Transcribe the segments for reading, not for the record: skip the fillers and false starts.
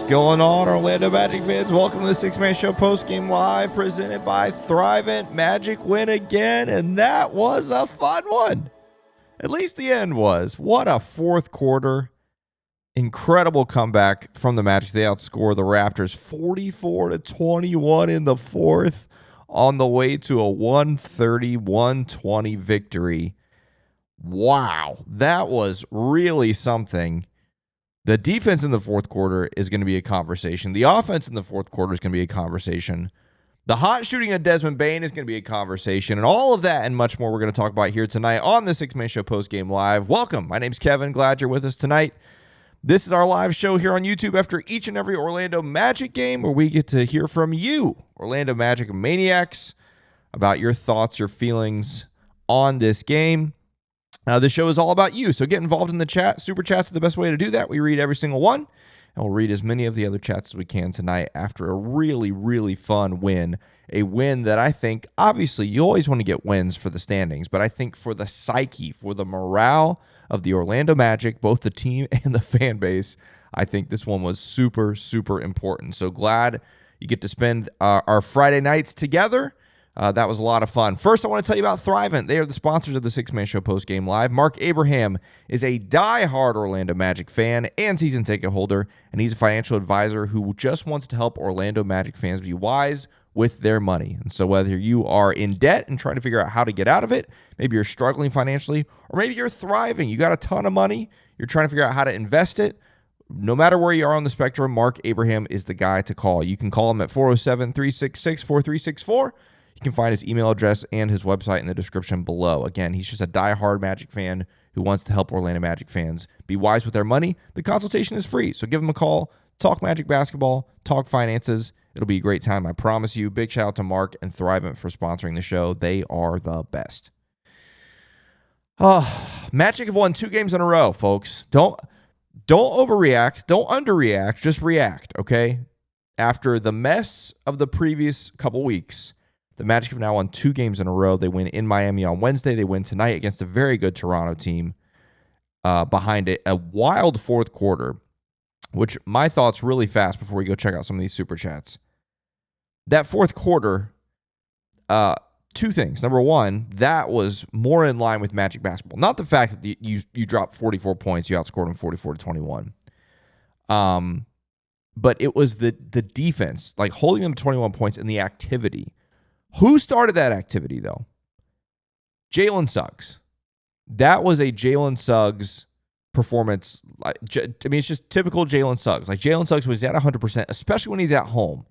going on, Orlando Magic fans? Welcome to the Six-Man Show Postgame Live, presented by Thrivent. Magic win again, and that was a fun one. At least the end was. What a fourth quarter. Incredible comeback from the Magic. They outscore the Raptors 44-21 in the fourth, on the way to a 130-120 victory. Wow, that was really something. The defense in the fourth quarter is going to be a conversation. The offense in the fourth quarter is going to be a conversation. The hot shooting of Desmond Bane is going to be a conversation. And all of that and much more we're going to talk about here tonight on the Six-Man Show Postgame Live. Welcome. My name's Kevin. Glad you're with us tonight. This is our live show here on YouTube after each and every Orlando Magic game, where we get to hear from you, Orlando Magic Maniacs, about your thoughts, your feelings on this game. This show is all about you, so get involved in the chat. Super chats are the best way to do that. We read every single one, and we'll read as many of the other chats as we can tonight after a really, really fun win. A win that I think, obviously, you always want to get wins for the standings, but I think for the psyche, for the morale of the Orlando Magic, both the team and the fan base, I think this one was super, super important. So glad you get to spend our Friday nights together. That was a lot of fun. First, I want to tell you about Thrivent. They are the sponsors of the Six-Man Show Postgame Live. Marc.Abraham is a die-hard Orlando Magic fan and season ticket holder, and he's a financial advisor who just wants to help Orlando Magic fans be wise with their money. And so whether you are in debt and trying to figure out how to get out of it, maybe you're struggling financially, or maybe you're thriving, you got a ton of money, you're trying to figure out how to invest it, no matter where you are on the spectrum, Marc.Abraham is the guy to call. You can call him at 407-366-4364. You can find his email address and his website in the description below. Again, he's just a diehard Magic fan who wants to help Orlando Magic fans be wise with their money. The consultation is free, so give him a call. Talk Magic basketball, talk finances. It'll be a great time, I promise you. Big shout out to Marc and Thrivent for sponsoring the show. They are the best. Magic have won 2 games in a row, folks. Don't overreact. Don't underreact. Just react, okay? After the mess of the previous couple weeks, the Magic have now won 2 games in a row. They win in Miami on Wednesday. They win tonight against a very good Toronto team. Behind it, a wild fourth quarter, which my thoughts really fast before we go check out some of these super chats. That fourth quarter, 2 things. Number one, that was more in line with Magic basketball. Not the fact that you dropped 44 points, you outscored them 44-21. But it was the defense, like holding them to 21 points and the activity. Who started that activity, though? Jalen Suggs. That was a Jalen Suggs performance. I mean, it's just typical Jalen Suggs. Like, Jalen Suggs was at 100%, especially when he's at home,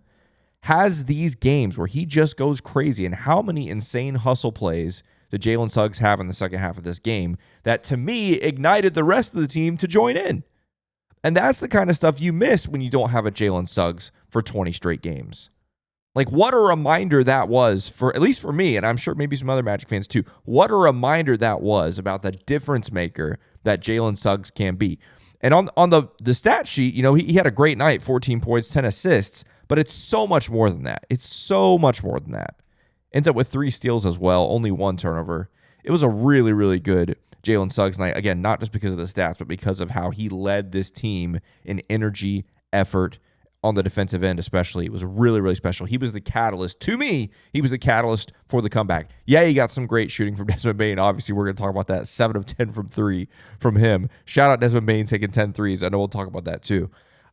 has these games where he just goes crazy. And how many insane hustle plays did Jalen Suggs have in the second half of this game that, to me, ignited the rest of the team to join in? And that's the kind of stuff you miss when you don't have a Jalen Suggs for 20 straight games. Like, what a reminder that was, for at least for me, and I'm sure maybe some other Magic fans too, what a reminder that was about the difference maker that Jalen Suggs can be. And on the stat sheet, you know, he had a great night, 14 points, 10 assists, but it's so much more than that. It's so much more than that. Ends up with 3 steals as well, only 1 turnover. It was a really, really good Jalen Suggs night. Again, not just because of the stats, but because of how he led this team in energy, effort, on the defensive end especially. It was really, really special. He was the catalyst. To me, he was the catalyst for the comeback. Yeah, he got some great shooting from Desmond Bane. Obviously, we're going to talk about that. 7 of 10 from 3 from him. Shout out Desmond Bane taking 10 threes. I know we'll talk about that too.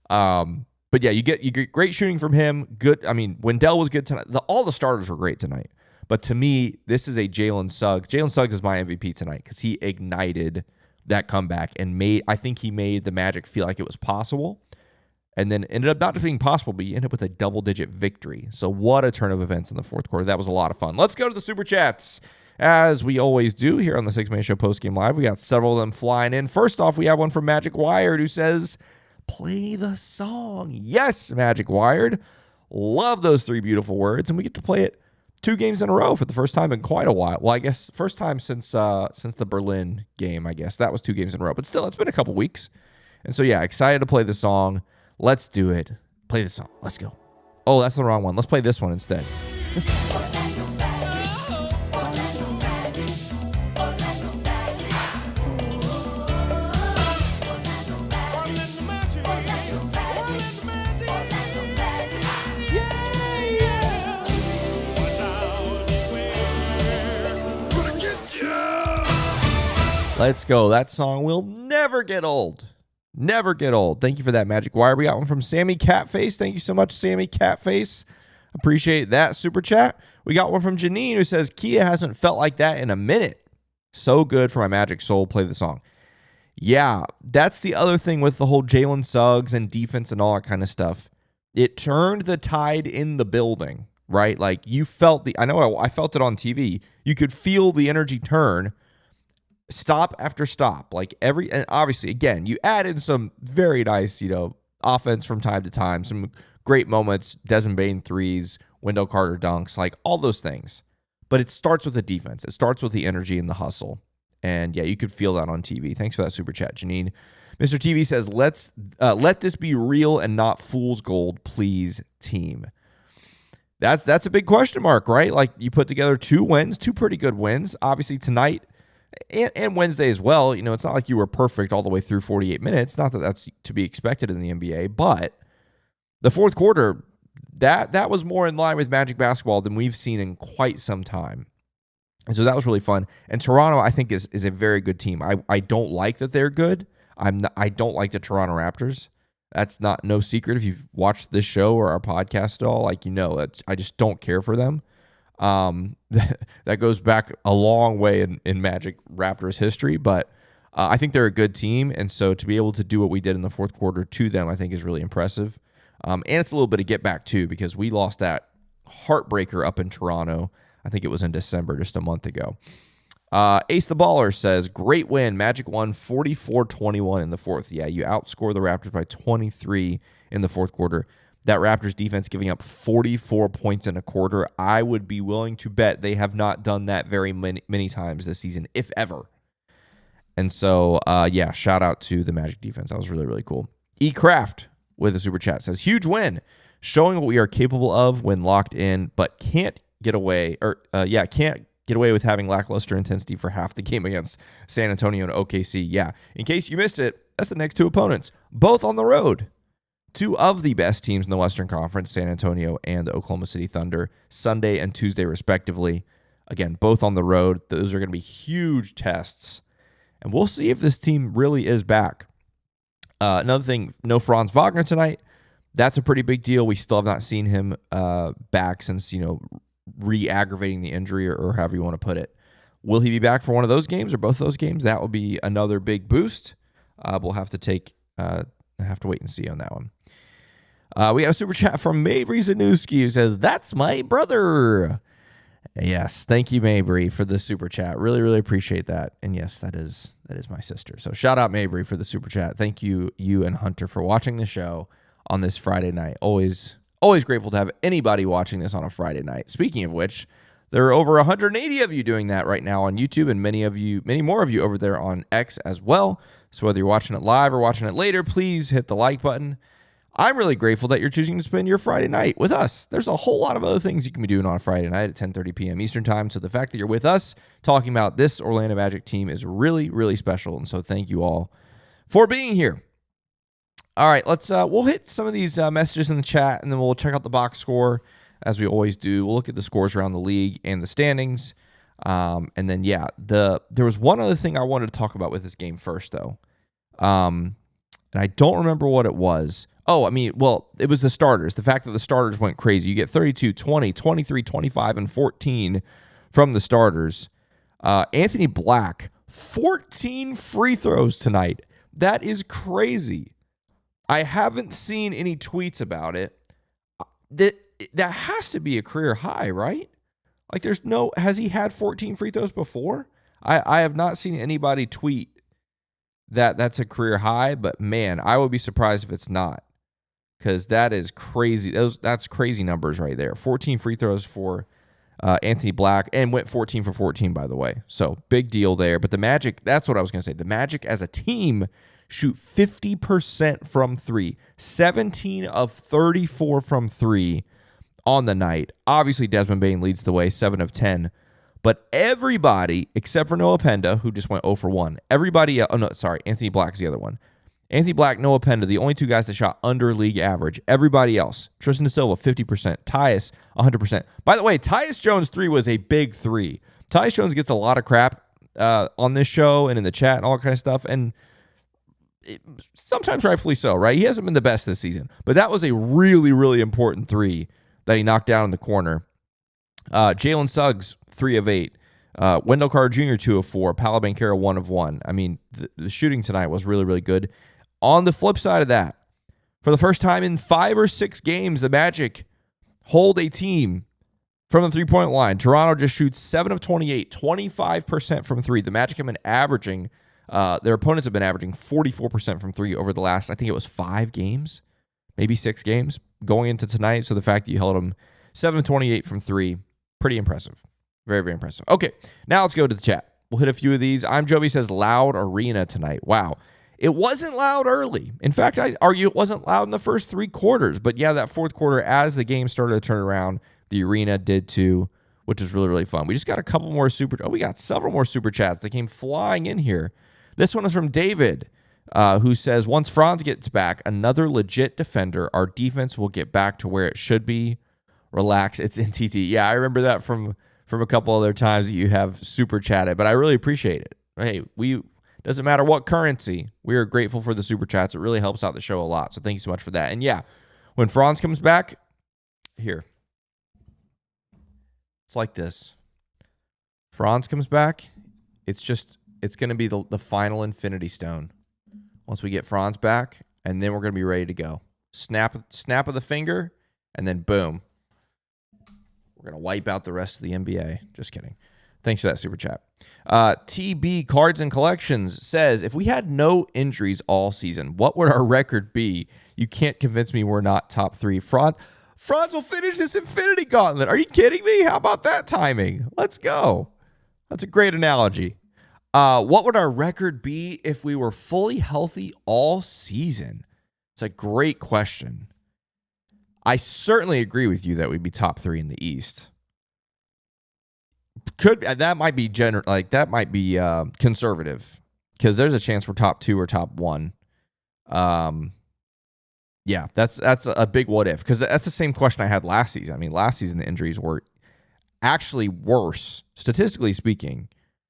But yeah, you get great shooting from him. Good. I mean, Wendell was good tonight. All the starters were great tonight. But to me, this is a Jalen Suggs. Jalen Suggs is my MVP tonight because he ignited that comeback and I think he made the Magic feel like it was possible. And then ended up not just being possible, but you end up with a double-digit victory. So what a turn of events in the fourth quarter. That was a lot of fun. Let's go to the Super Chats, as we always do here on the Six-Man Show Postgame Live. We got several of them flying in. First off, we have one from Magic Wired who says, play the song. Yes, Magic Wired. Love those 3 beautiful words, and we get to play it 2 games in a row for the first time in quite a while. Well, I guess first time since the Berlin game, I guess. That was 2 games in a row. But still, it's been a couple weeks. And so, yeah, excited to play the song. Let's do it. Play the song. Let's go. Oh, that's the wrong one. Let's play this one instead. Let's go. That song will never get old. Never get old. Thank you for that, Magic Wire. We got one from Sammy Catface. Thank you so much, Sammy Catface. Appreciate that super chat. We got one from Janine who says, Kia hasn't felt like that in a minute. So good for my Magic soul. Play the song. Yeah, that's the other thing with the whole Jalen Suggs and defense and all that kind of stuff. It turned the tide in the building, right? Like you felt I know I felt it on TV. You could feel the energy turn stop after stop. And obviously, again, you add in some very nice, offense from time to time, some great moments, Desmond Bane threes, Wendell Carter dunks, like all those things. But it starts with the defense. It starts with the energy and the hustle. And yeah, you could feel that on TV. Thanks for that super chat, Janine. Mr. TV says, let this be real and not fool's gold, please, team. That's a big question mark, right? Like you put together 2 wins, 2 pretty good wins. Obviously tonight and Wednesday as well. It's not like you were perfect all the way through 48 minutes. Not that that's to be expected in the NBA, but the fourth quarter, that was more in line with Magic basketball than we've seen in quite some time. And so that was really fun. And Toronto, I think, is a very good team. I don't like that they're good. I don't like the Toronto Raptors. That's no secret. If you've watched this show or our podcast at all, that I just don't care for them. That goes back a long way in Magic Raptors history, but I think they're a good team. And so to be able to do what we did in the fourth quarter to them, I think is really impressive. And it's a little bit of get back too, because we lost that heartbreaker up in Toronto. I think it was in December, just a month ago. Ace the Baller says, great win. Magic won 44-21 in the fourth. Yeah, you outscore the Raptors by 23 in the fourth quarter. That Raptors defense giving up 44 points in a quarter. I would be willing to bet they have not done that very many times this season, if ever. And so, shout out to the Magic defense. That was really, really cool. E. Craft with a super chat says, huge win. Showing what we are capable of when locked in, but can't get away with having lackluster intensity for half the game against San Antonio and OKC. Yeah, in case you missed it, that's the next 2 opponents, both on the road. 2 of the best teams in the Western Conference, San Antonio and the Oklahoma City Thunder, Sunday and Tuesday respectively. Again, both on the road. Those are going to be huge tests. And we'll see if this team really is back. Another thing, no Franz Wagner tonight. That's a pretty big deal. We still have not seen him back since, re-aggravating the injury or however you want to put it. Will he be back for one of those games or both of those games? That will be another big boost. We'll have to wait and see on that one. We got a super chat from Mabry Zanuski who says, that's my brother. Yes, thank you, Mabry, for the super chat. Really, really appreciate that. And yes, that is my sister. So shout out Mabry for the super chat. Thank you, you and Hunter, for watching the show on this Friday night. Always grateful to have anybody watching this on a Friday night. Speaking of which, there are over 180 of you doing that right now on YouTube, and many more of you over there on X as well. So whether you're watching it live or watching it later, please hit the like button. I'm really grateful that you're choosing to spend your Friday night with us. There's a whole lot of other things you can be doing on a Friday night at 10:30 p.m. Eastern Time. So the fact that you're with us talking about this Orlando Magic team is really, really special. And so thank you all for being here. All right, we'll hit some of these messages in the chat, and then we'll check out the box score as we always do. We'll look at the scores around the league and the standings. And then, there was one other thing I wanted to talk about with this game first, though. And I don't remember what it was. It was the starters. The fact that the starters went crazy. You get 32, 20, 23, 25, and 14 from the starters. Anthony Black, 14 free throws tonight. That is crazy. I haven't seen any tweets about it. That has to be a career high, right? Like has he had 14 free throws before? I have not seen anybody tweet that's a career high, but man, I would be surprised if it's not, because that is crazy. That's crazy numbers right there. 14 free throws for Anthony Black, and went 14 for 14, by the way. So big deal there. But the Magic, that's what I was going to say. The Magic as a team shoot 50% from 3, 17 of 34 from 3 on the night. Obviously, Desmond Bane leads the way, 7 of 10. But everybody, except for Noah Penda, who just went 0 for 1. Anthony Black's the other one. Anthony Black, Noah Penda, the only 2 guys that shot under league average. Everybody else, Tristan Da Silva, 50%. Tyus, 100%. By the way, Tyus Jones' 3 was a big 3. Tyus Jones gets a lot of crap on this show and in the chat and all that kind of stuff. And sometimes rightfully so, right? He hasn't been the best this season, but that was a really, really important three that he knocked down in the corner. Jalen Suggs, 3 of 8. Wendell Carter Jr., 2 of 4. Paolo Banchero, 1 of 1. I mean, the shooting tonight was really, really good. On the flip side of that, for the first time in 5 or 6 games, the Magic hold a team from the three-point line. Toronto just shoots 7 of 28, 25% from 3. The Magic have been averaging, their opponents have been averaging 44% from 3 over the last, I think it was 5 games, maybe 6 games going into tonight. So the fact that you held them 7 of 28 from 3, pretty impressive. Very, very impressive. Okay, now let's go to the chat. We'll hit a few of these. I'm Jovi says loud arena tonight. Wow. It wasn't loud early. In fact, I argue it wasn't loud in the first 3 quarters. But yeah, that fourth quarter, as the game started to turn around, the arena did too, which is really, really fun. We just got a couple more we got several more super chats that came flying in here. This one is from David, who says, once Franz gets back, another legit defender, our defense will get back to where it should be. Relax, it's in TT. Yeah, I remember that from a couple other times that you have super chatted, but I really appreciate it. Hey, doesn't matter what currency, we are grateful for the super chats. It really helps out the show a lot. So thank you so much for that. And yeah, when Franz comes back, here, it's like this. Franz comes back, it's going to be the final Infinity Stone. Once we get Franz back, and then we're going to be ready to go. Snap of the finger, and then boom. We're going to wipe out the rest of the NBA. Just kidding. Thanks for that super chat. TB Cards and Collections says, if we had no injuries all season, what would our record be? You can't convince me we're not top 3. Franz will finish this Infinity Gauntlet. Are you kidding me? How about that timing? Let's go. That's a great analogy. What would our record be if we were fully healthy all season? It's a great question. I certainly agree with you that we'd be top 3 in the East. That might be conservative, because there's a chance we're top 2 or top 1. Yeah, that's a big what if, because that's the same question I had last season. I mean, last season the injuries were actually worse, statistically speaking,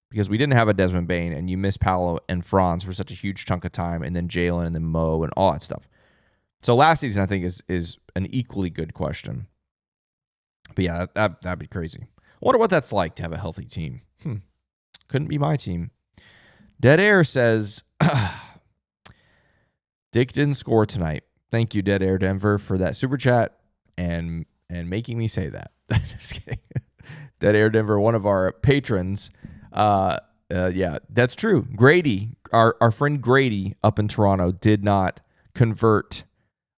because we didn't have a Desmond Bane, and you missed Paolo and Franz for such a huge chunk of time, and then Jalen, and then Mo, and all that stuff. So last season, I think, is an equally good question. But yeah, that'd be crazy. I wonder what that's like to have a healthy team. Couldn't be my team. Dead Air says, Dick didn't score tonight. Thank you, Dead Air Denver, for that super chat and making me say that. Just kidding. Dead Air Denver, one of our patrons. Yeah, that's true. Grady, our friend Grady up in Toronto, did not convert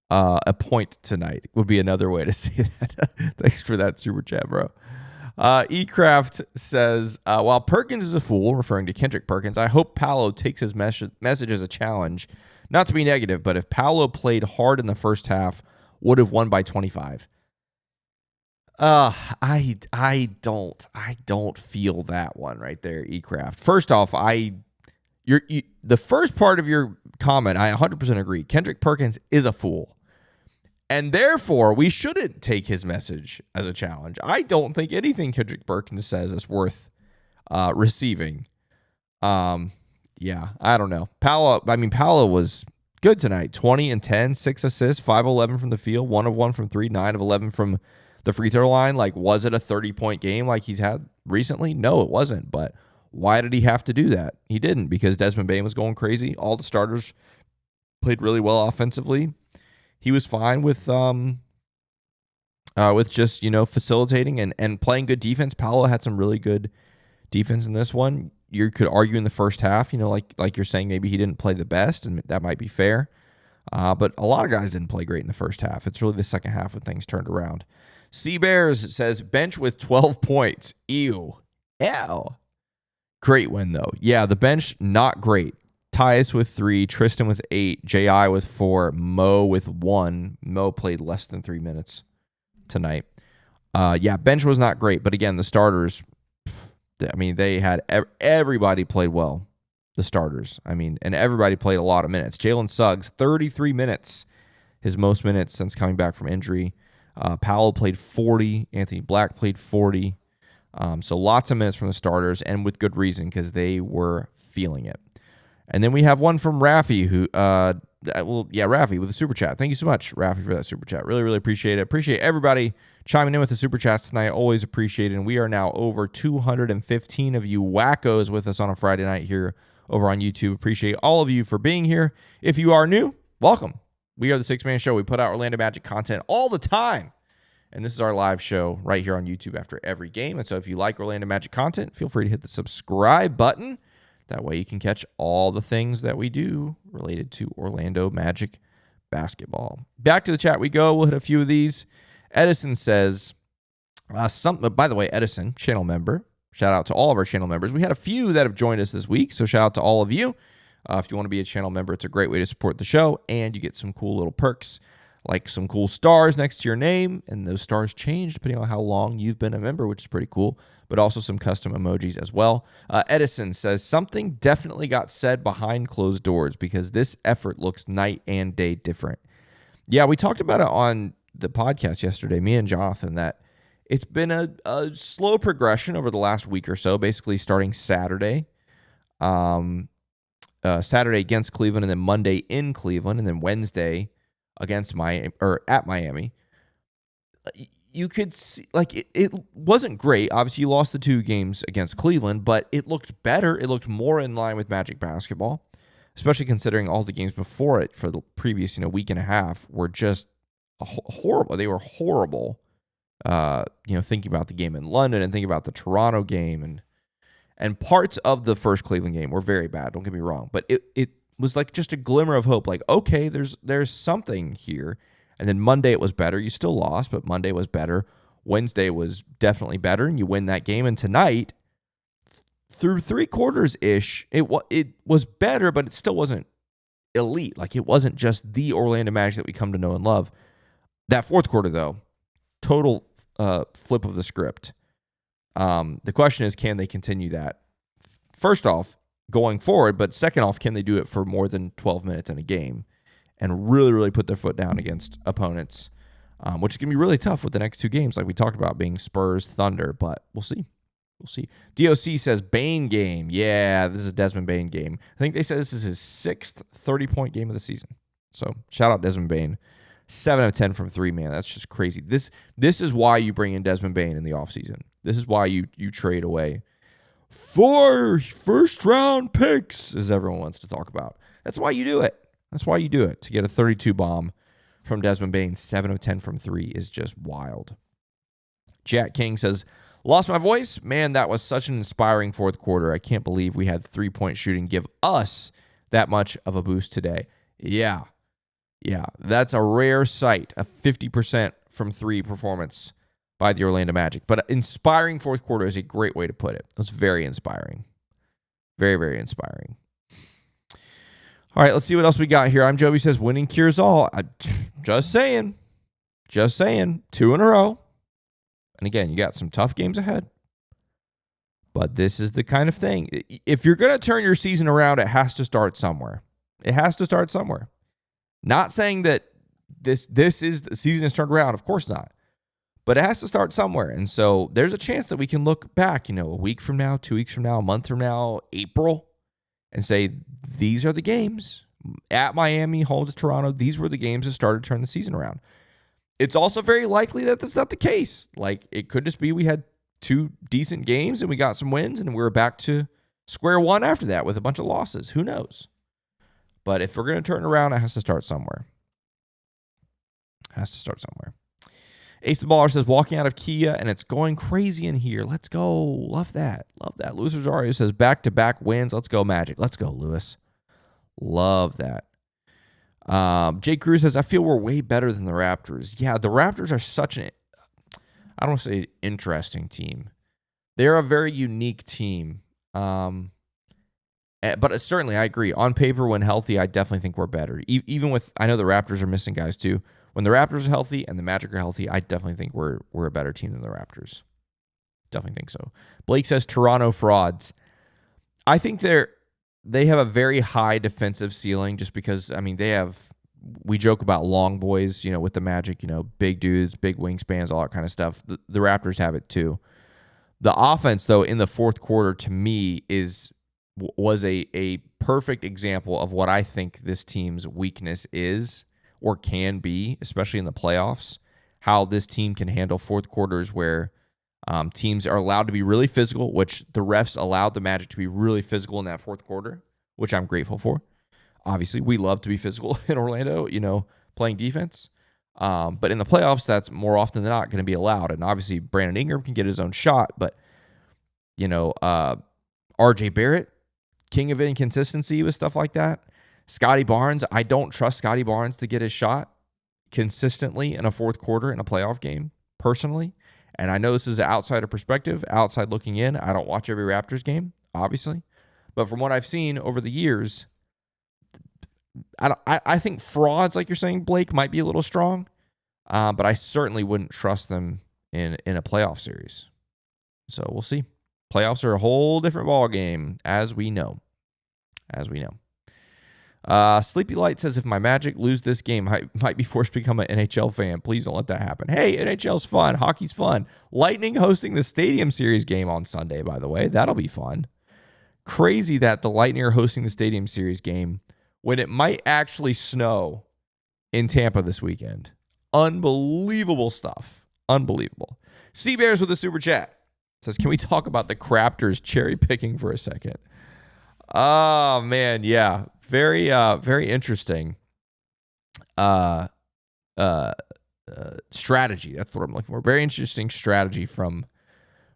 a point tonight. Would be another way to say that. Thanks for that super chat, bro. eCraft says, while Perkins is a fool, referring to Kendrick Perkins, I hope Paolo takes his message as a challenge. Not to be negative, but if Paolo played hard in the first half, would have won by 25. I don't feel that one right there, eCraft. First off, the first part of your comment, I 100% agree. Kendrick Perkins is a fool. And therefore, we shouldn't take his message as a challenge. I don't think anything Kendrick Perkins says is worth receiving. Yeah, I don't know. Paolo was good tonight. 20 and 10, 6 assists, 5 of 11 from the field, 1 of 1 from 3, 9 of 11 from the free throw line. Like, was it a 30-point game like he's had recently? No, it wasn't. But why did he have to do that? He didn't, because Desmond Bane was going crazy. All the starters played really well offensively. He was fine with just, facilitating and playing good defense. Paolo had some really good defense in this one. You could argue in the first half, like you're saying, maybe he didn't play the best, and that might be fair. But a lot of guys didn't play great in the first half. It's really the second half when things turned around. Sea Bears says, bench with 12 points. Ew. Great win, though. Yeah, the bench, not great. Tyus with 3, Tristan with 8, J.I. with 4, Mo with 1. Mo played less than 3 minutes tonight. Yeah, bench was not great. But again, the starters, they had everybody played well. The starters. And everybody played a lot of minutes. Jalen Suggs, 33 minutes. His most minutes since coming back from injury. Powell played 40. Anthony Black played 40. So lots of minutes from the starters, and with good reason, because they were feeling it. And then we have one from Rafi, who, Rafi with a super chat. Thank you so much, Rafi, for that super chat. Really, really appreciate it. Appreciate everybody chiming in with the super chats tonight. Always appreciate it. And we are now over 215 of you wackos with us on a Friday night here over on YouTube. Appreciate all of you for being here. If you are new, welcome. We are the Six Man Show. We put out Orlando Magic content all the time. And this is our live show right here on YouTube after every game. And so if you like Orlando Magic content, feel free to hit the subscribe button. That way you can catch all the things that we do related to Orlando Magic basketball. Back to the chat we go. We'll hit a few of these. Edison says, by the way, Edison, channel member. Shout out to all of our channel members. We had a few that have joined us this week, so shout out to all of you. If you want to be a channel member, it's a great way to support the show, and you get some cool little perks, like some cool stars next to your name, and those stars change depending on how long you've been a member, which is pretty cool, but also some custom emojis as well. Edison says, something definitely got said behind closed doors because this effort looks night and day different. Yeah, we talked about it on the podcast yesterday, me and Jonathan, that it's been a slow progression over the last week or so, basically starting Saturday. Saturday against Cleveland, and then Monday in Cleveland, and then Wednesday against at Miami. You could see, like, it wasn't great. Obviously, you lost the 2 games against Cleveland, but it looked better. It looked more in line with Magic basketball, especially considering all the games before it for the previous week and a half were just horrible. They were horrible. Thinking about the game in London and thinking about the Toronto game and parts of the first Cleveland game were very bad. Don't get me wrong, but it was like just a glimmer of hope. Like, okay, there's something here. And then Monday it was better. You still lost, but Monday was better. Wednesday was definitely better, and you win that game. And tonight, through 3 quarters-ish, it was better, but it still wasn't elite. Like, it wasn't just the Orlando Magic that we come to know and love. That fourth quarter, though, total flip of the script. The question is, can they continue that? First off, going forward, but second off, can they do it for more than 12 minutes in a game and really, really put their foot down against opponents, which is going to be really tough with the next 2 games, like we talked about, being Spurs, Thunder, but we'll see. We'll see. DOC says, Bane game. Yeah, this is Desmond Bane game. I think they said this is his 6th 30-point game of the season. So shout out Desmond Bane. 7 of 10 from 3, man. That's just crazy. This is why you bring in Desmond Bane in the offseason. This is why you trade away 4 first-round picks, as everyone wants to talk about. That's why you do it. That's why you do it. To get a 32 bomb from Desmond Bane, 7 of 10 from 3 is just wild. Jack King says, lost my voice? Man, that was such an inspiring fourth quarter. I can't believe we had 3-point shooting give us that much of a boost today. Yeah, that's a rare sight, a 50% from 3 performance by the Orlando Magic. But inspiring fourth quarter is a great way to put it. It was very inspiring. Very, very inspiring. All right, let's see what else we got here. I'm Joby says, winning cures all. Just saying. 2 in a row. And again, you got some tough games ahead. But this is the kind of thing. If you're going to turn your season around, it has to start somewhere. It has to start somewhere. Not saying that this is the season is turned around. Of course not. But it has to start somewhere. And so there's a chance that we can look back, a week from now, 2 weeks from now, a month from now, April, and say, these are the games. At Miami, home to Toronto, these were the games that started to turn the season around. It's also very likely that that's not the case. Like, it could just be we had 2 decent games and we got some wins and we were back to square one after that with a bunch of losses. Who knows? But if we're going to turn it around, it has to start somewhere. Ace the Baller says, walking out of Kia, and it's going crazy in here. Let's go. Love that. Luis Rosario says, back-to-back wins. Let's go, Magic. Let's go, Lewis. Love that. Jake Cruz says, I feel we're way better than the Raptors. Yeah, the Raptors are such I don't want to say interesting team. They're a very unique team. But certainly, I agree. On paper, when healthy, I definitely think we're better. Even with, I know the Raptors are missing guys too. When the Raptors are healthy and the Magic are healthy, I definitely think we're a better team than the Raptors. Definitely think so. Blake says Toronto frauds. I think they have a very high defensive ceiling just because, we joke about long boys, with the Magic, big dudes, big wingspans, all that kind of stuff. The Raptors have it too. The offense, though, in the fourth quarter, to me, was a perfect example of what I think this team's weakness is or can be, especially in the playoffs, how this team can handle fourth quarters where teams are allowed to be really physical, which the refs allowed the Magic to be really physical in that fourth quarter, which I'm grateful for. Obviously, we love to be physical in Orlando, playing defense. But in the playoffs, that's more often than not going to be allowed. And obviously, Brandon Ingram can get his own shot, but, R.J. Barrett, king of inconsistency with stuff like that. Scotty Barnes, I don't trust Scotty Barnes to get his shot consistently in a fourth quarter in a playoff game, personally. And I know this is an outsider perspective, outside looking in. I don't watch every Raptors game, obviously. But from what I've seen over the years, I think frauds, like you're saying, Blake, might be a little strong. But I certainly wouldn't trust them in a playoff series. So we'll see. Playoffs are a whole different ball game, as we know. Sleepy Light says, if my Magic lose this game, I might be forced to become an NHL fan. Please don't let that happen. Hey, NHL's fun. Hockey's fun. Lightning hosting the Stadium Series game on Sunday, by the way. That'll be fun. Crazy that the Lightning are hosting the Stadium Series game when it might actually snow in Tampa this weekend. Unbelievable stuff. Unbelievable. Sea Bears with a super chat. Says, can we talk about the Raptors cherry picking for a second? Oh, man, yeah. Very interesting strategy. That's the word I'm looking for. Very interesting strategy from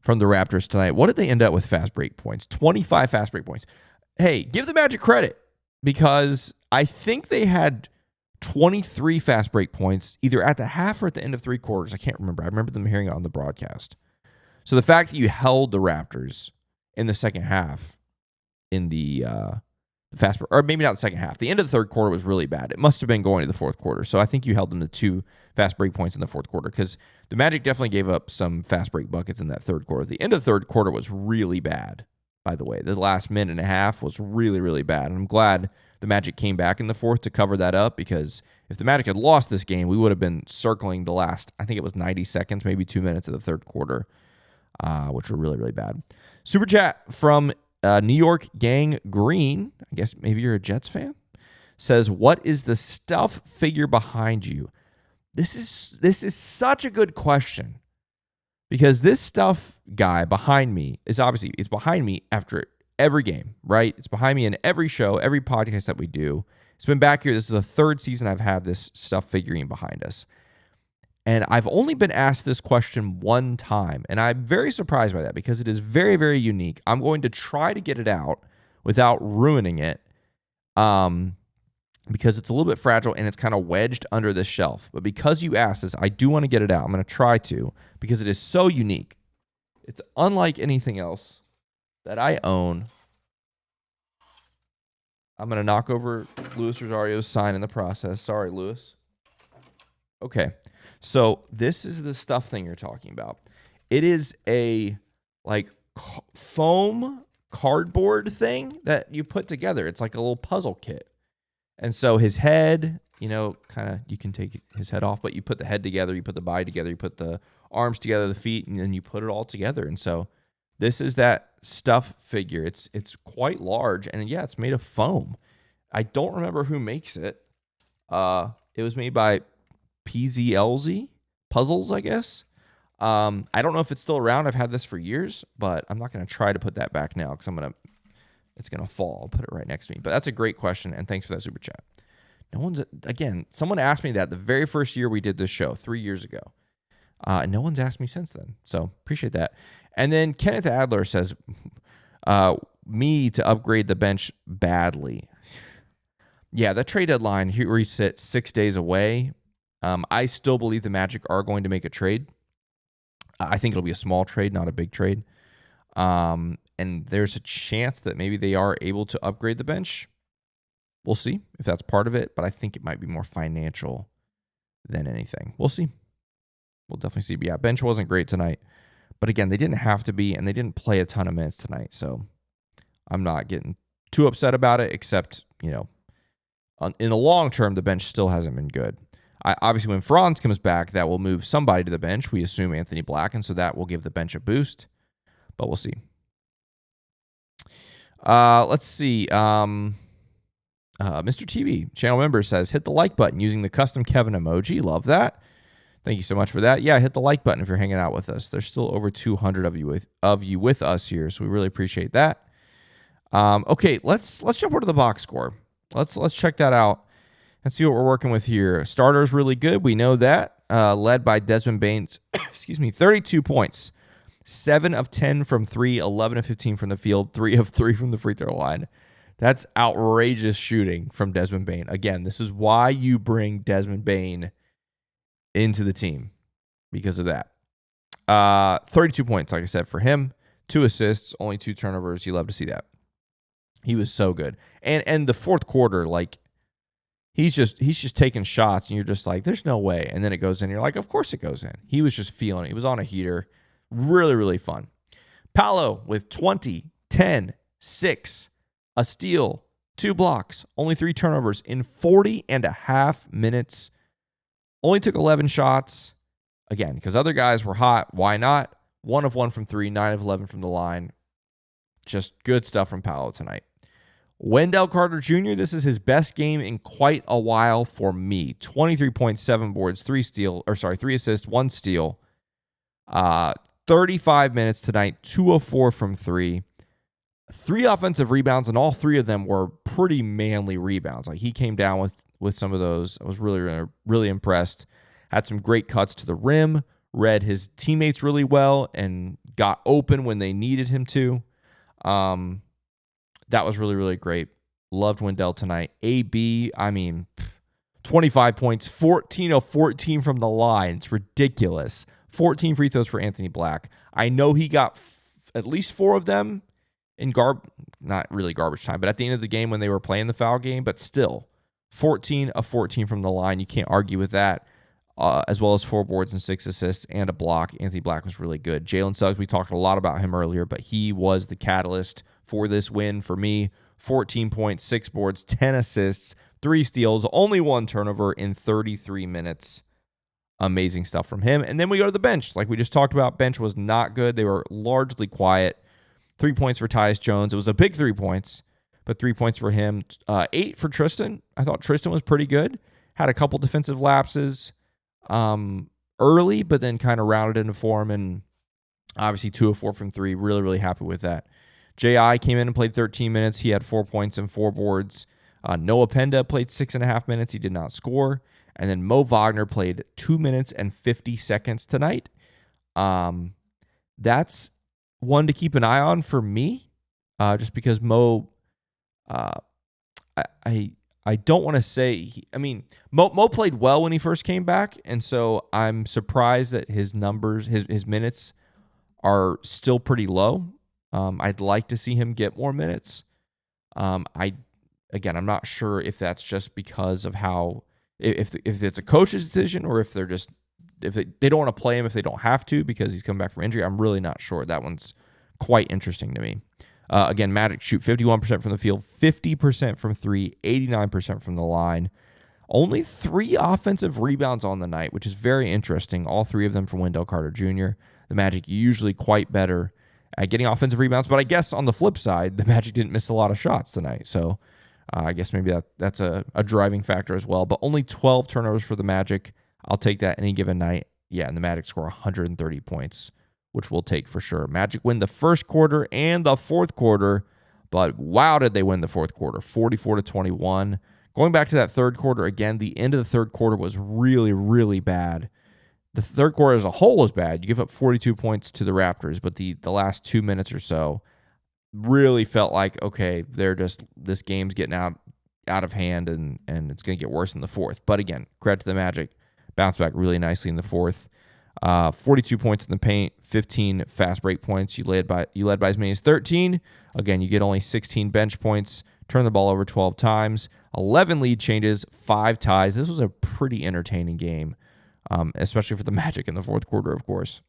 the Raptors tonight. What did they end up with fast break points? 25 fast break points. Hey, give the Magic credit because I think they had 23 fast break points either at the half or at the end of three quarters. I can't remember. I remember them hearing it on the broadcast. So the fact that you held the Raptors in the second half in the fast break, or maybe not the second half. The end of the third quarter was really bad. It must have been going to the fourth quarter. So I think you held them to 2 fast break points in the fourth quarter because the Magic definitely gave up some fast break buckets in that third quarter. The end of the third quarter was really bad, by the way. The last minute and a half was really, really bad. And I'm glad the Magic came back in the fourth to cover that up because if the Magic had lost this game, we would have been circling the last, I think it was 90 seconds, maybe 2 minutes of the third quarter, which were really, really bad. Super chat from New York Gang Green, I guess maybe you're a Jets fan, says, what is the stuff figure behind you? This is such a good question because this stuff guy behind me is behind me after every game, right? It's behind me in every show, every podcast that we do. It's been back here. This is the third season I've had this stuff figurine behind us. And I've only been asked this question one time, and I'm very surprised by that because it is very, very unique. I'm going to try to get it out without ruining it because it's a little bit fragile and it's kind of wedged under this shelf. But because you asked this, I do want to get it out. I'm going to try to because it is so unique. It's unlike anything else that I own. I'm going to knock over Luis Rosario's sign in the process. Sorry, Luis. Okay. So this is the stuff thing you're talking about. It is a foam cardboard thing that you put together. It's like a little puzzle kit. And so his head, you can take his head off, but you put the head together, you put the body together, you put the arms together, the feet, and then you put it all together. And so this is that stuff figure. It's quite large, and yeah, it's made of foam. I don't remember who makes it. It was made by PZLZ Puzzles, I guess. I don't know if it's still around. I've had this for years, but I'm not going to try to put that back now because it's going to fall. I'll put it right next to me. But that's a great question, and thanks for that super chat. Someone asked me that the very first year we did this show, 3 years ago. And no one's asked me since then. So appreciate that. And then Kenneth Adler says, me to upgrade the bench badly. Yeah, the trade deadline, here we sit 6 days away. I still believe the Magic are going to make a trade. I think it'll be a small trade, not a big trade. And there's a chance that maybe they are able to upgrade the bench. We'll see if that's part of it, but I think it might be more financial than anything. We'll see. We'll definitely see. But yeah, bench wasn't great tonight. But again, they didn't have to be, and they didn't play a ton of minutes tonight. So I'm not getting too upset about it, except, in the long term, the bench still hasn't been good. Obviously, when Franz comes back, that will move somebody to the bench. We assume Anthony Black, and so that will give the bench a boost. but we'll see. Let's see. Mr. TV, channel member, says, hit the like button using the custom Kevin emoji. Love that. Thank you so much for that. Yeah, hit the like button if you're hanging out with us. There's still over 200 of you with us here, so we really appreciate that. Okay, let's jump over to the box score. Let's check that out and see what we're working with here. Starters really good. We know that. Led by Desmond Baines, 32 points. 7 of 10 from 3, 11 of 15 from the field, 3 of 3 from the free throw line. That's outrageous shooting from Desmond Bain. Again, this is why you bring Desmond Bain into the team, because of that. 32 points, like I said, for him. 2 assists, only 2 turnovers. You love to see that. He was so good. And the fourth quarter, like, he's just taking shots, and you're just like, there's no way. And then it goes in. You're like, of course it goes in. He was just feeling it. He was on a heater. Really, really fun. Paolo with 20, 10, 6, a steal, 2 blocks, only 3 turnovers in 40.5 minutes. Only took 11 shots. Again, because other guys were hot. Why not? 1 of 1 from 3, 9 of 11 from the line. Just good stuff from Paolo tonight. Wendell Carter Jr., this is his best game in quite a while for me. 23.7 boards, 3 assists, 1 steal. 35 minutes tonight, 2 of 4 from 3. 3 offensive rebounds, and all 3 of them were pretty manly rebounds. Like, he came down with some of those. I was really, really impressed. Had some great cuts to the rim, read his teammates really well, and got open when they needed him to. That was really, really great. Loved Wendell tonight. AB, 25 points, 14 of 14 from the line. It's ridiculous. 14 free throws for Anthony Black. I know he got at least 4 of them in not really garbage time, but at the end of the game when they were playing the foul game, but still 14 of 14 from the line. You can't argue with that. As well as 4 boards and 6 assists and a block. Anthony Black was really good. Jalen Suggs, we talked a lot about him earlier, but he was the catalyst for this win for me. 14 points, 6 boards, 10 assists, 3 steals, only 1 turnover in 33 minutes. Amazing stuff from him. And then we go to the bench. Like we just talked about, bench was not good. They were largely quiet. 3 points for Tyus Jones. It was a big 3 points, but 3 points for him. 8 for Tristan. I thought Tristan was pretty good. Had a couple defensive lapses early, but then kind of rounded into form, and obviously 2 of 4 from 3. Really, really happy with that. J.I. came in and played 13 minutes. He had 4 points and 4 boards. Noah Penda played 6.5 minutes. He did not score. And then Mo Wagner played 2 minutes and 50 seconds tonight. That's one to keep an eye on for me, just because Mo, I don't want to say, Mo played well when he first came back, and so I'm surprised that his numbers, his minutes are still pretty low. I'd like to see him get more minutes. I'm not sure if that's just because of how, if it's a coach's decision, or if they're just, if they don't want to play him if they don't have to because he's coming back from injury. I'm really not sure. That one's quite interesting to me. Again, Magic shoot 51% from the field, 50% from 3, 89% from the line. Only 3 offensive rebounds on the night, which is very interesting. All 3 of them from Wendell Carter Jr. The Magic usually quite better at getting offensive rebounds, but I guess on the flip side, the Magic didn't miss a lot of shots tonight. So I guess maybe that's a driving factor as well. But only 12 turnovers for the Magic. I'll take that any given night. Yeah, and the Magic score 130 points, which we'll take for sure. Magic win the first quarter and the fourth quarter, but wow, did they win the fourth quarter, 44-21. Going back to that third quarter, again, the end of the third quarter was really, really bad. The third quarter as a whole was bad. You give up 42 points to the Raptors, but the last 2 minutes or so really felt like, okay, this game's getting out of hand, and it's going to get worse in the fourth. But again, credit to the Magic. Bounced back really nicely in the fourth. 42 points in the paint, 15 fast break points. You led by as many as 13. Again, you get only 16 bench points. Turn the ball over 12 times. 11 lead changes, 5 ties. This was a pretty entertaining game, especially for the Magic in the fourth quarter, of course.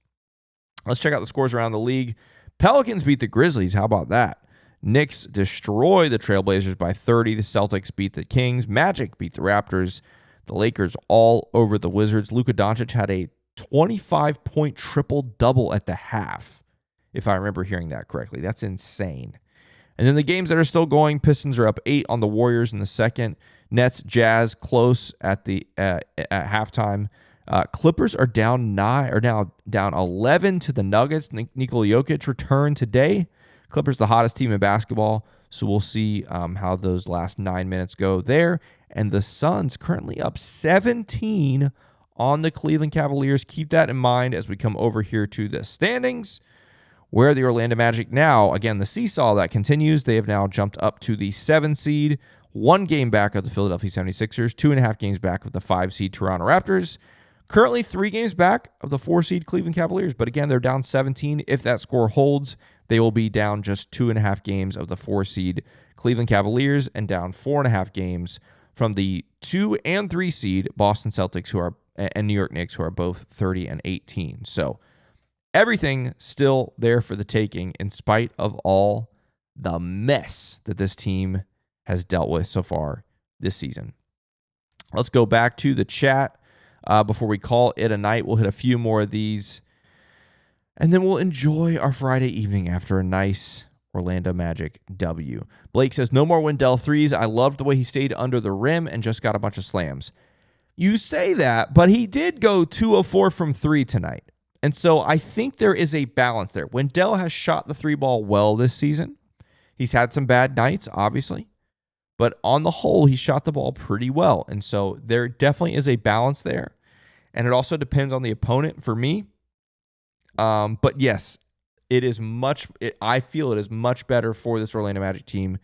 Let's check out the scores around the league. Pelicans beat the Grizzlies. How about that? Knicks destroy the Trailblazers by 30. The Celtics beat the Kings. Magic beat the Raptors. The Lakers all over the Wizards. Luka Doncic had a 25-point triple-double at the half. if I remember hearing that correctly. That's insane. And then the games that are still going, Pistons are up 8 on the Warriors in the second. Nets, Jazz close at halftime. Clippers are down 9, or now down 11 to the Nuggets. Nikola Jokic returned today. Clippers the hottest team in basketball, so we'll see how those last 9 minutes go there. And the Suns currently up 17 on the Cleveland Cavaliers. Keep that in mind as we come over here to the standings, where the Orlando Magic now, again, the seesaw that continues. They have now jumped up to the 7 seed, 1 game back of the Philadelphia 76ers, 2.5 games back of the 5 seed Toronto Raptors. Currently 3 games back of the 4 seed Cleveland Cavaliers, but again, they're down 17. If that score holds, they will be down just 2.5 games of the 4 seed Cleveland Cavaliers and down 4.5 games from the 2 and 3 seed Boston Celtics and New York Knicks, who are both 30 and 18. So everything still there for the taking in spite of all the mess that this team has dealt with so far this season. Let's go back to the chat before we call it a night. We'll hit a few more of these, and then we'll enjoy our Friday evening after a nice Orlando Magic W. Blake says, no more Wendell threes. I loved the way he stayed under the rim and just got a bunch of slams. You say that, but he did go 2 of 4 from 3 tonight. And so I think there is a balance there. Wendell has shot the 3 ball well this season. He's had some bad nights, obviously. But on the whole, he shot the ball pretty well. And so there definitely is a balance there. And it also depends on the opponent for me. But yes, I feel it is much better for this Orlando Magic team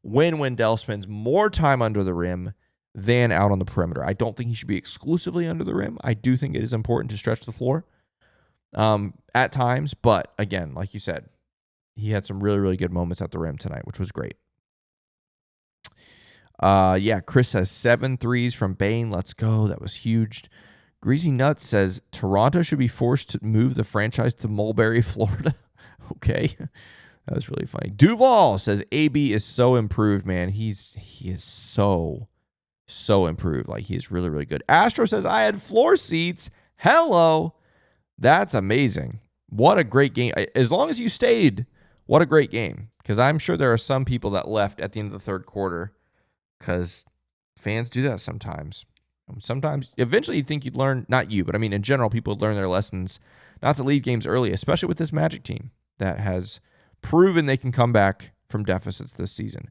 when Wendell spends more time under the rim than out on the perimeter. I don't think he should be exclusively under the rim. I do think it is important to stretch the floor at times. But again, like you said, he had some really, really good moments at the rim tonight, which was great. Chris says 7 threes from Bane. Let's go. That was huge. Greasy Nuts says Toronto should be forced to move the franchise to Mulberry, Florida. Okay. That was really funny. Duval says AB is so improved, man. He is so improved. Like, he is really, really good. Astro says I had floor seats. Hello. That's amazing. What a great game. As long as you stayed, what a great game. Because I'm sure there are some people that left at the end of the third quarter, because fans do that sometimes. Sometimes, eventually you think you'd learn, not you, but I mean in general, people learn their lessons not to leave games early, especially with this Magic team that has proven they can come back from deficits this season.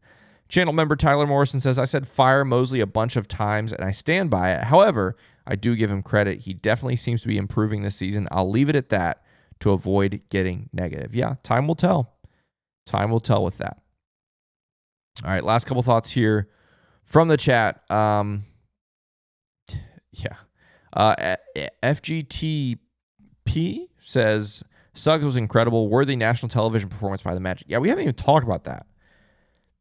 Channel member Tyler Morrison says, I said fire Mosley a bunch of times, and I stand by it. However, I do give him credit. He definitely seems to be improving this season. I'll leave it at that to avoid getting negative. Yeah, time will tell. Time will tell with that. All right, last couple thoughts here from the chat. FGTP says, Suggs was incredible. Worthy national television performance by the Magic. Yeah, we haven't even talked about that.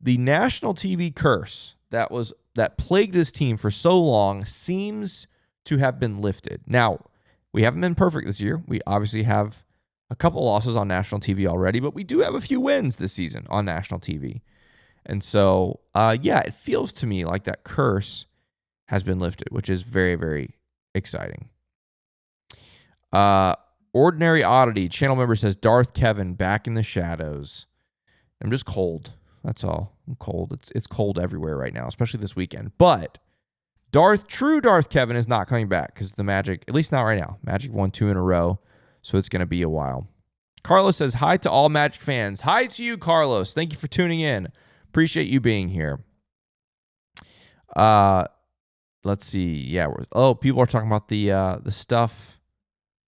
The national TV curse that plagued this team for so long seems to have been lifted. Now, we haven't been perfect this year. We obviously have a couple losses on national TV already, but we do have a few wins this season on national TV. And so, it feels to me like that curse has been lifted, which is very, very exciting. Ordinary Oddity, channel member says, Darth Kevin back in the shadows. I'm just cold. That's all. I'm cold. It's cold everywhere right now, especially this weekend. But true Darth Kevin is not coming back because the Magic, at least not right now. Magic won 2 in a row, so it's going to be a while. Carlos says, hi to all Magic fans. Hi to you, Carlos. Thank you for tuning in. Appreciate you being here. Let's see. Yeah. People are talking about the stuff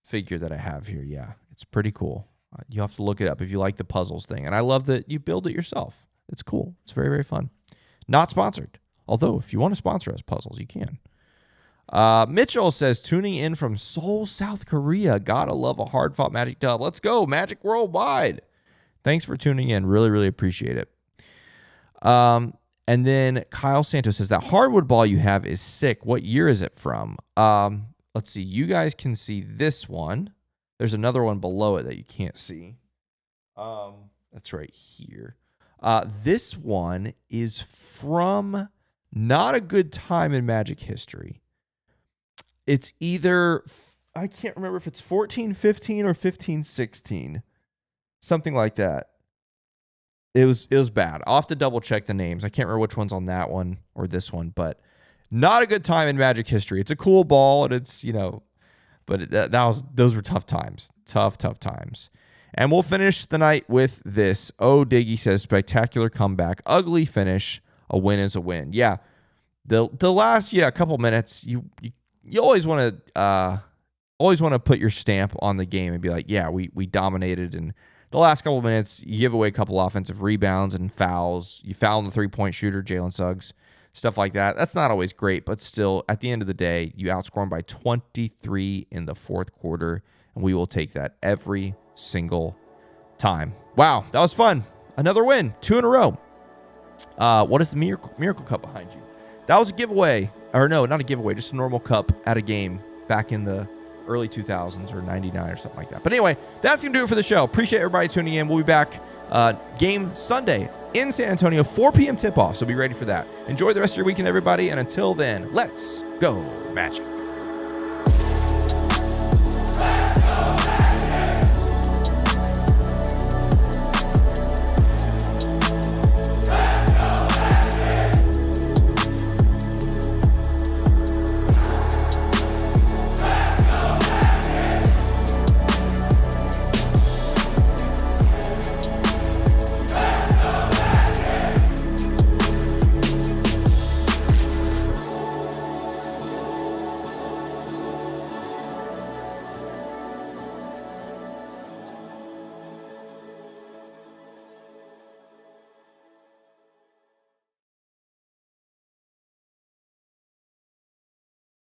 figure that I have here. Yeah, it's pretty cool. You have to look it up if you like the puzzles thing. And I love that you build it yourself. It's cool. It's very, very fun. Not sponsored. Although, if you want to sponsor us puzzles, you can. Mitchell says, tuning in from Seoul, South Korea. Gotta love a hard-fought Magic dub. Let's go, Magic Worldwide. Thanks for tuning in. Really, really appreciate it. And then Kyle Santos says, that hardwood ball you have is sick. What year is it from? Let's see. You guys can see this one. There's another one below it that you can't see. That's right here. This one is from not a good time in Magic history. It's either, I can't remember if it's 14-15 or 15-16. Something like that. It was bad. I'll have to double check the names. I can't remember which one's on that one or this one, but not a good time in Magic history. It's a cool ball, and it's, but those were tough times. Tough times. And we'll finish the night with this. Oh, Diggy says, spectacular comeback. Ugly finish. A win is a win. Yeah. The last couple minutes, you always want to put your stamp on the game and be like, yeah, we dominated. And the last couple minutes, you give away a couple offensive rebounds and fouls. You foul on the 3-point shooter, Jalen Suggs, stuff like that. That's not always great, but still, at the end of the day, you outscore them by 23 in the fourth quarter, and we will take that every single time. Wow, that was fun. Another win, 2 in a row. What is the Miracle Cup behind you? That was a giveaway. Or no, not a giveaway, just a normal cup at a game back in the early 2000s or 99 or something like that. But anyway, that's going to do it for the show. Appreciate everybody tuning in. We'll be back game Sunday in San Antonio, 4 p.m. tip-off, so be ready for that. Enjoy the rest of your weekend, everybody, and until then, let's go Magic.